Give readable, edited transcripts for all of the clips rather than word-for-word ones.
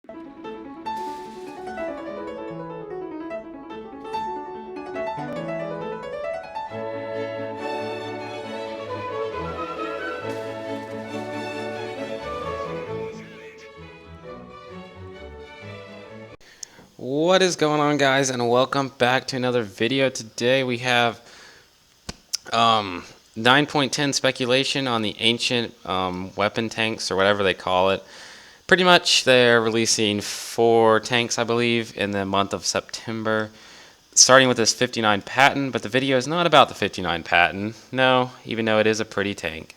What is going on, guys, and welcome back to another video. Today we have 9.10 speculation on the ancient weapon tanks, or whatever they call it. Pretty much they're releasing 4 tanks, I believe, in the month of September, starting with this 59 Patton, but the video is not about the 59 Patton. No, even though it is a pretty tank.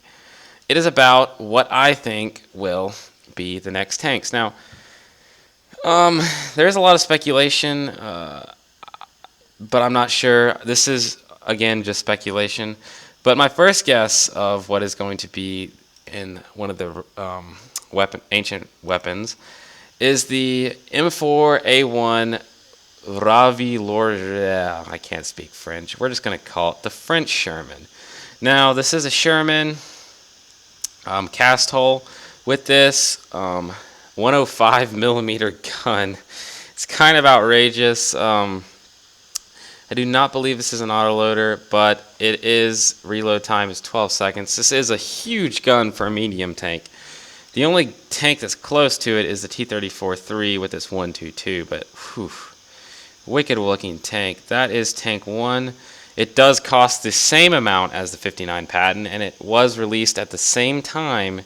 It is about what I think will be the next tanks. Now, there's a lot of speculation, but I'm not sure. This is, again, just speculation. But my first guess of what is going to be in one of the ancient weapons is the M4A1 Ravi Lord. I can't speak French. We're just going to call it the French Sherman. Now, this is a Sherman cast hull with this 105 millimeter gun. It's kind of outrageous. I do not believe this is an autoloader, but it is, reload time is 12 seconds. This is a huge gun for a medium tank. The only tank that's close to it is the T-34-3 with this 122, but whew, wicked looking tank. That is tank 1. It does cost the same amount as the 59 Patton, and it was released at the same time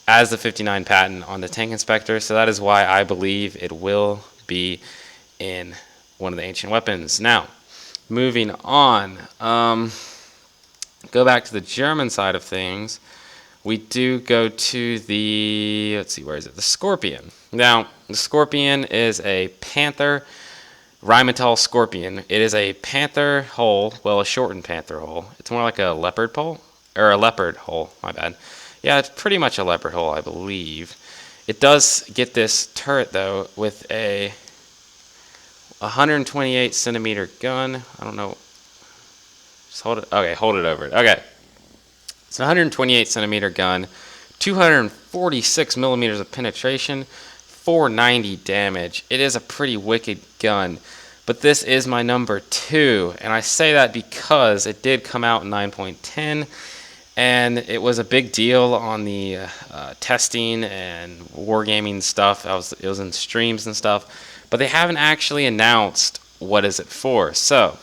as the 59 Patton on the Tank Inspector, so that is why I believe it will be in one of the ancient weapons. Now, moving on, go back to the German side of things. We do go to the, let's see, where is it? The Scorpion. Now, the Scorpion is a Panther Rheinmetall Scorpion. It is a Panther hull, well, a shortened Panther hull. It's more like a leopard hull, or a leopard hull, my bad. Yeah, it's pretty much a leopard hull, I believe. It does get this turret, though, with a 128 centimeter gun. I don't know. Just hold it. Okay, hold it over it. Okay. It's a 128 centimeter gun, 246 millimeters of penetration, 490 damage. It is a pretty wicked gun. But this is my number 2, and I say that because it did come out in 9.10. And it was a big deal on the testing and wargaming stuff. It was in streams and stuff. But they haven't actually announced what is it for. So,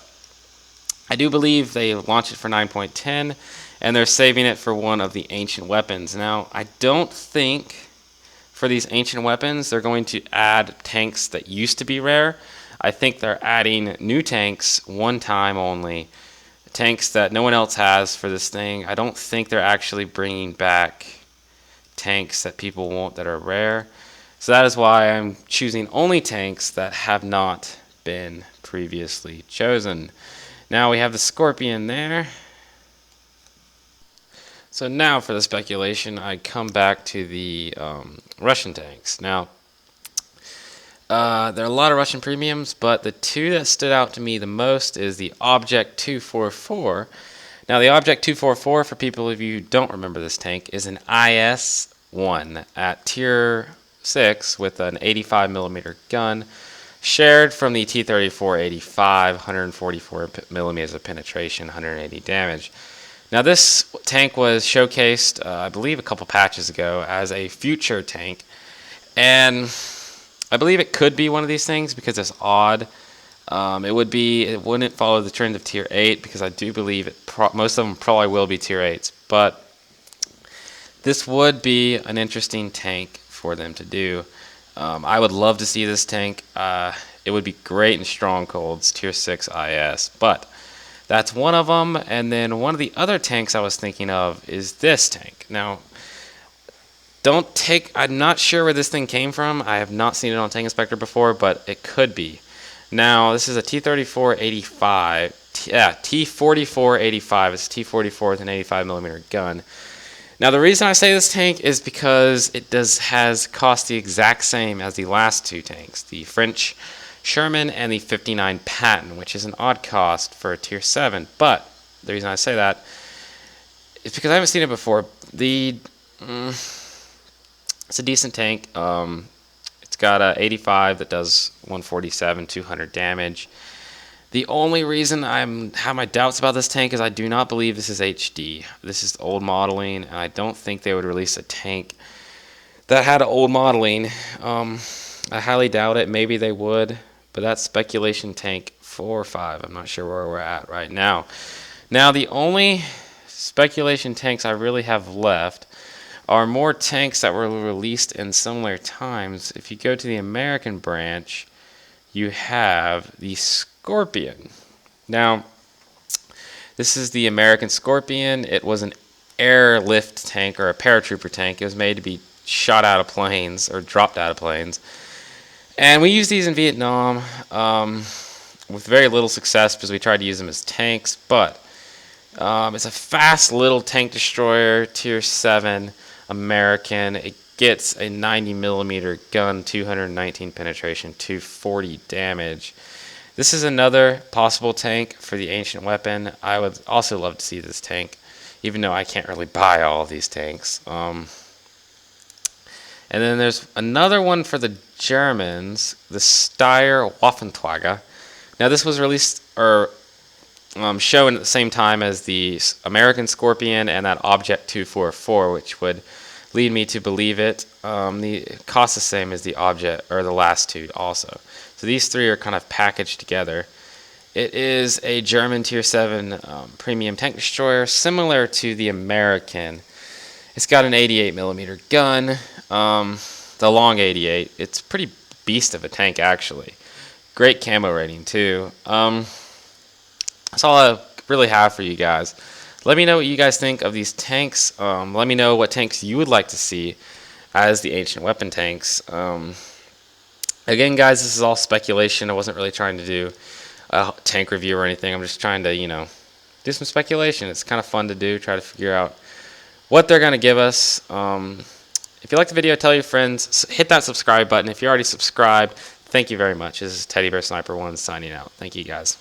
I do believe they launched it for 9.10. And they're saving it for one of the ancient weapons. Now, I don't think for these ancient weapons they're going to add tanks that used to be rare. I think they're adding new tanks one time only. Tanks that no one else has for this thing. I don't think they're actually bringing back tanks that people want that are rare. So that is why I'm choosing only tanks that have not been previously chosen. Now we have the Scorpion there. So now for the speculation, I come back to the Russian tanks. Now, there are a lot of Russian premiums, but the 2 that stood out to me the most is the Object 244. Now, the Object 244, for people of you who don't remember this tank, is an IS-1 at Tier 6 with an 85 millimeter gun, shared from the T-34-85, 144 millimeters of penetration, 180 damage. Now, this tank was showcased, I believe, a couple patches ago as a future tank, and I believe it could be one of these things because it's odd. It wouldn't follow the trend of Tier 8 because I do believe most of them probably will be Tier 8s. But this would be an interesting tank for them to do. I would love to see this tank. It would be great in Strongholds, Tier 6 IS. But that's one of them. And then one of the other tanks I was thinking of is this tank. Now, I'm not sure where this thing came from. I have not seen it on Tank Inspector before, but it could be. Now, this is a T-34-85. Yeah, T-44-85. It's T-44 with an 85 millimeter gun. Now, the reason I say this tank is because it has cost the exact same as the last 2 tanks, the French Sherman and the 59 Patton, which is an odd cost for a Tier 7. But the reason I say that is because I haven't seen it before. It's a decent tank. It's It's got a 85 that does 147, 200 damage. The only reason I have my doubts about this tank is I do not believe this is HD. This is old modeling, and I don't think they would release a tank that had old modeling. I highly doubt it. Maybe they would, but that's speculation tank 4 or 5. I'm not sure where we're at right now. Now, the only speculation tanks I really have left are more tanks that were released in similar times. If you go to the American branch, you have the Scorpion. Now, this is the American Scorpion. It was an airlift tank or a paratrooper tank. It was made to be shot out of planes or dropped out of planes. And we used these in Vietnam with very little success because we tried to use them as tanks. But it's a fast little tank destroyer, tier 7, American. It gets a 90 millimeter gun, 219 penetration, 240 damage. This is another possible tank for the ancient weapon. I would also love to see this tank, even though I can't really buy all of these tanks. And then there's another one for the Germans, the Steyr Waffenträger. Now this was released or shown at the same time as the American Scorpion and that Object 244, which would lead me to believe it. It costs the same as the Object or the last two also. So these three are kind of packaged together. It is a German tier 7 premium tank destroyer, similar to the American. It's got an 88 millimeter gun, the long 88. It's pretty beast of a tank actually. Great camo rating too. That's all I really have for you guys. Let me know what you guys think of these tanks. Let me know what tanks you would like to see as the ancient weapon tanks. Again, guys, this is all speculation. I wasn't really trying to do a tank review or anything. I'm just trying to, do some speculation. It's kind of fun to do, try to figure out what they're going to give us. If you like the video, tell your friends. Hit that subscribe button. If you already subscribed, thank you very much. This is Teddy Bear Sniper 1 signing out. Thank you, guys.